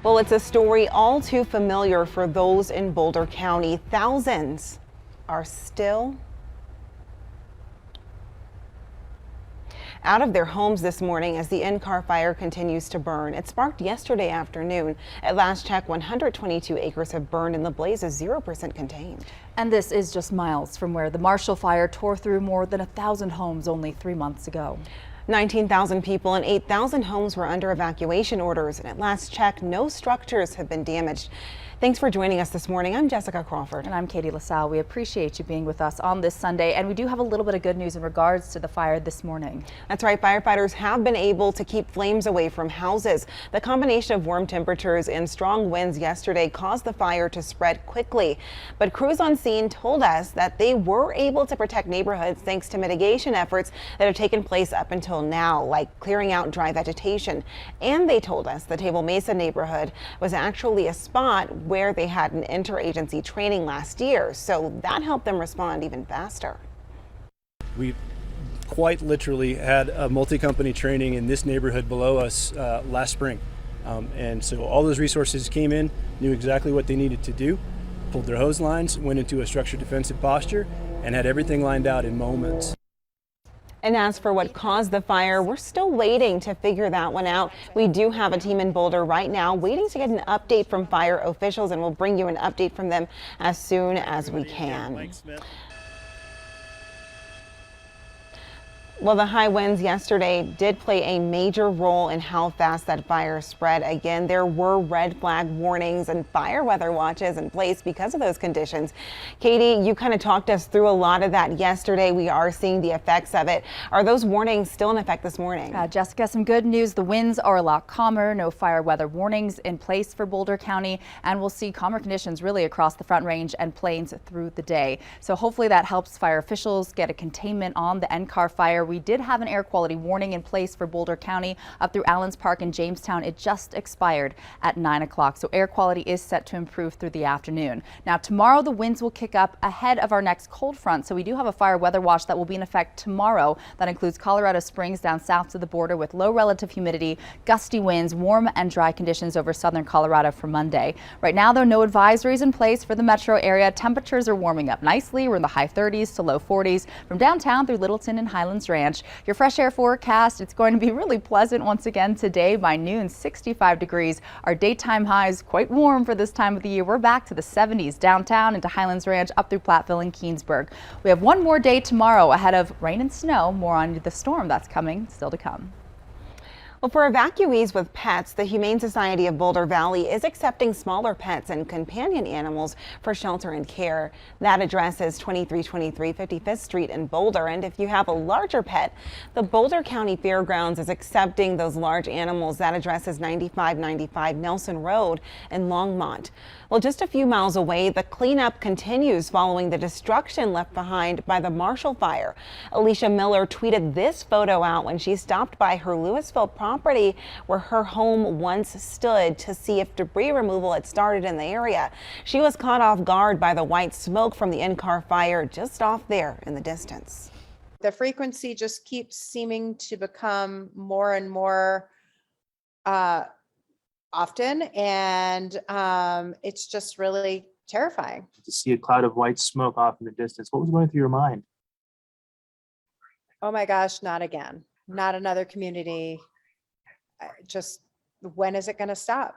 Well, it's a story all too familiar for those in Boulder County. Thousands are still out of their homes this morning as the in-car fire continues to burn. It sparked yesterday afternoon. At last check, 122 acres have burned and the blaze is 0% contained. And this is just miles from where the Marshall Fire tore through more than 1,000 homes only 3 months ago. 19,000 people and 8,000 homes were under evacuation orders, and at last check, no structures have been damaged. Thanks for joining us this morning. I'm Jessica Crawford. And I'm Katie LaSalle. We appreciate you being with us on this Sunday, and we do have a little bit of good news in regards to the fire this morning. That's right. Firefighters have been able to keep flames away from houses. The combination of warm temperatures and strong winds yesterday caused the fire to spread quickly. But crews on scene told us that they were able to protect neighborhoods thanks to mitigation efforts that have taken place up until now, like clearing out dry vegetation. And they told us the Table Mesa neighborhood was actually a spot where they had an interagency training last year, so that helped them respond even faster. We quite literally had a multi-company training in this neighborhood below us last spring. And so all those resources came in, knew exactly what they needed to do, pulled their hose lines, went into a structured defensive posture, and had everything lined out in moments. And as for what caused the fire, we're still waiting to figure that one out. We do have a team in Boulder right now waiting to get an update from fire officials, and we'll bring you an update from them as soon as we can. Well, the high winds yesterday did play a major role in how fast that fire spread. Again, there were red flag warnings and fire weather watches in place because of those conditions. Katie, you kind of talked us through a lot of that yesterday. We are seeing the effects of it. Are those warnings still in effect this morning? Jessica, some good news. The winds are a lot calmer. No fire weather warnings in place for Boulder County, and we'll see calmer conditions really across the Front Range and Plains through the day. So hopefully that helps fire officials get a containment on the NCAR fire. We did have an air quality warning in place for Boulder County up through Allens Park and Jamestown. It just expired at 9 o'clock. So air quality is set to improve through the afternoon. Now tomorrow the winds will kick up ahead of our next cold front. So we do have a fire weather watch that will be in effect tomorrow. That includes Colorado Springs down south to the border with low relative humidity, gusty winds, warm and dry conditions over southern Colorado for Monday. Right now, though, no advisories in place for the metro area. Temperatures are warming up nicely. We're in the high 30s to low 40s from downtown through Littleton and Highlands Ranch. Your fresh air forecast, it's going to be really pleasant once again today. By noon, 65 degrees. Our daytime highs quite warm for this time of the year. We're back to the 70s downtown into Highlands Ranch up through Platteville and Keensburg. We have one more day tomorrow ahead of rain and snow. More on the storm that's coming still to come. Well, for evacuees with pets, the Humane Society of Boulder Valley is accepting smaller pets and companion animals for shelter and care. That address is 2323 55th Street in Boulder. And if you have a larger pet, the Boulder County Fairgrounds is accepting those large animals. That address is 9595 Nelson Road in Longmont. Well, just a few miles away, the cleanup continues following the destruction left behind by the Marshall Fire. Alicia Miller tweeted this photo out when she stopped by her Louisville property where her home once stood to see if debris removal had started in the area. She was caught off guard by the white smoke from the in-car fire just off there in the distance. The frequency just keeps seeming to become more and more often, and it's just really terrifying. To see a cloud of white smoke off in the distance, what was going through your mind? Oh my gosh, not again. Not another community. Just when is it going to stop?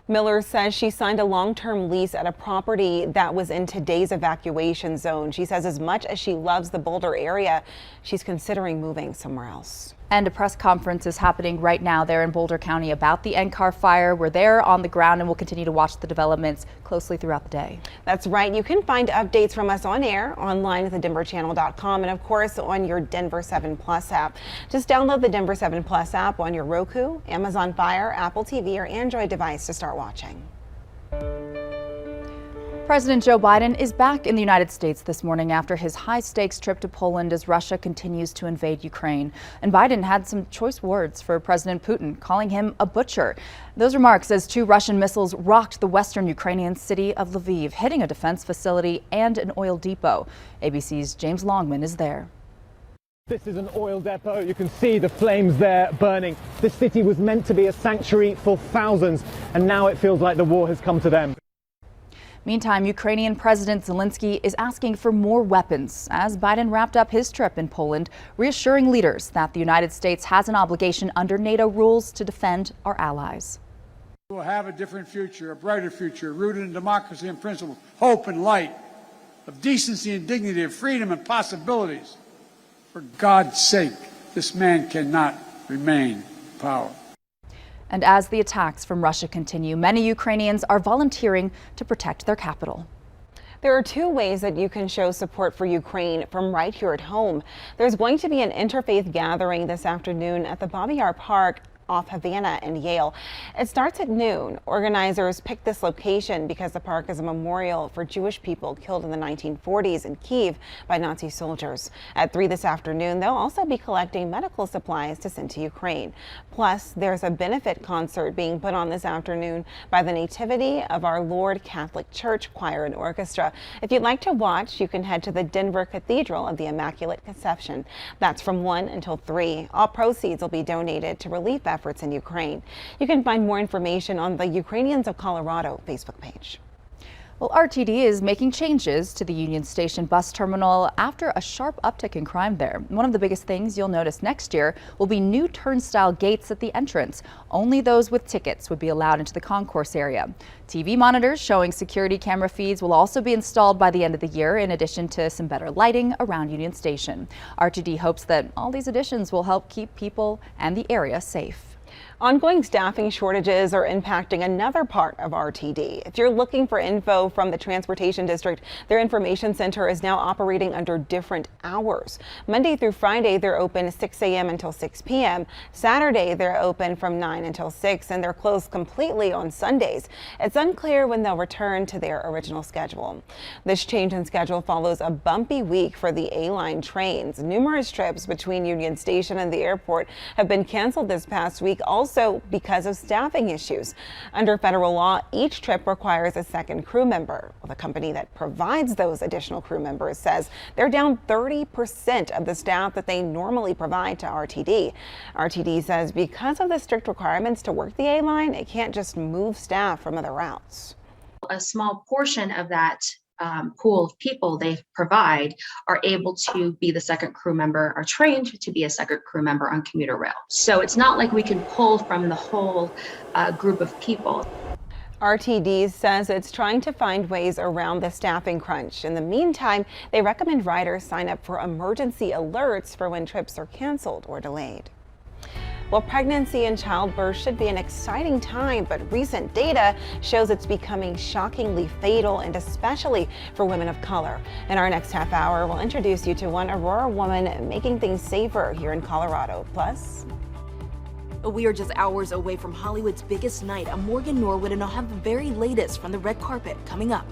Miller says she signed a long-term lease at a property that was in today's evacuation zone. She says as much as she loves the Boulder area, she's considering moving somewhere else. And a press conference is happening right now there in Boulder County about the NCAR fire. We're there on the ground and we'll continue to watch the developments closely throughout the day. That's right. You can find updates from us on air, online at thedenverchannel.com, and of course on your Denver 7 Plus app. Just download the Denver 7 Plus app on your Roku, Amazon Fire, Apple TV, or Android device to start watching. President Joe Biden is back in the United States this morning after his high-stakes trip to Poland as Russia continues to invade Ukraine. And Biden had some choice words for President Putin, calling him a butcher. Those remarks as 2 Russian missiles rocked the western Ukrainian city of Lviv, hitting a defense facility and an oil depot. ABC's James Longman is there. This is an oil depot. You can see the flames there burning. This city was meant to be a sanctuary for thousands, and now it feels like the war has come to them. Meantime, Ukrainian President Zelensky is asking for more weapons as Biden wrapped up his trip in Poland, reassuring leaders that the United States has an obligation under NATO rules to defend our allies. We will have a different future, a brighter future, rooted in democracy and principles, hope and light, of decency and dignity, of freedom and possibilities. For God's sake, this man cannot remain in power. And as the attacks from Russia continue, many Ukrainians are volunteering to protect their capital. There are two ways that you can show support for Ukraine from right here at home. There's going to be an interfaith gathering this afternoon at the Bobby R. Park off Havana and Yale. It starts at noon. Organizers picked this location because the park is a memorial for Jewish people killed in the 1940s in Kyiv by Nazi soldiers. At 3 this afternoon, they'll also be collecting medical supplies to send to Ukraine. Plus, there's a benefit concert being put on this afternoon by the Nativity of Our Lord Catholic Church Choir and Orchestra. If you'd like to watch, you can head to the Denver Cathedral of the Immaculate Conception. That's from 1 until 3. All proceeds will be donated to relief efforts in Ukraine. You can find more information on the Ukrainians of Colorado Facebook page. Well, RTD is making changes to the Union Station bus terminal after a sharp uptick in crime there. One of the biggest things you'll notice next year will be new turnstile gates at the entrance. Only those with tickets would be allowed into the concourse area. TV monitors showing security camera feeds will also be installed by the end of the year, in addition to some better lighting around Union Station. RTD hopes that all these additions will help keep people and the area safe. Ongoing staffing shortages are impacting another part of RTD. If you're looking for info from the Transportation District, their information center is now operating under different hours. Monday through Friday, they're open 6 a.m. until 6 p.m. Saturday, they're open from 9 until 6, and they're closed completely on Sundays. It's unclear when they'll return to their original schedule. This change in schedule follows a bumpy week for the A-Line trains. Numerous trips between Union Station and the airport have been canceled this past week, also because of staffing issues. Under federal law, each trip requires a second crew member. Well, the company that provides those additional crew members says they're down 30% of the staff that they normally provide to RTD. RTD says because of the strict requirements to work the A-Line, it can't just move staff from other routes. A small portion of that pool of people they provide are able to be the second crew member, are trained to be a second crew member on commuter rail. So it's not like we can pull from the whole group of people. RTD says it's trying to find ways around the staffing crunch. In the meantime, they recommend riders sign up for emergency alerts for when trips are canceled or delayed. Well, pregnancy and childbirth should be an exciting time, but recent data shows it's becoming shockingly fatal, and especially for women of color. In our next half hour, we'll introduce you to one Aurora woman making things safer here in Colorado. Plus, we are just hours away from Hollywood's biggest night. I'm Morgan Norwood, and I'll have the very latest from the red carpet coming up.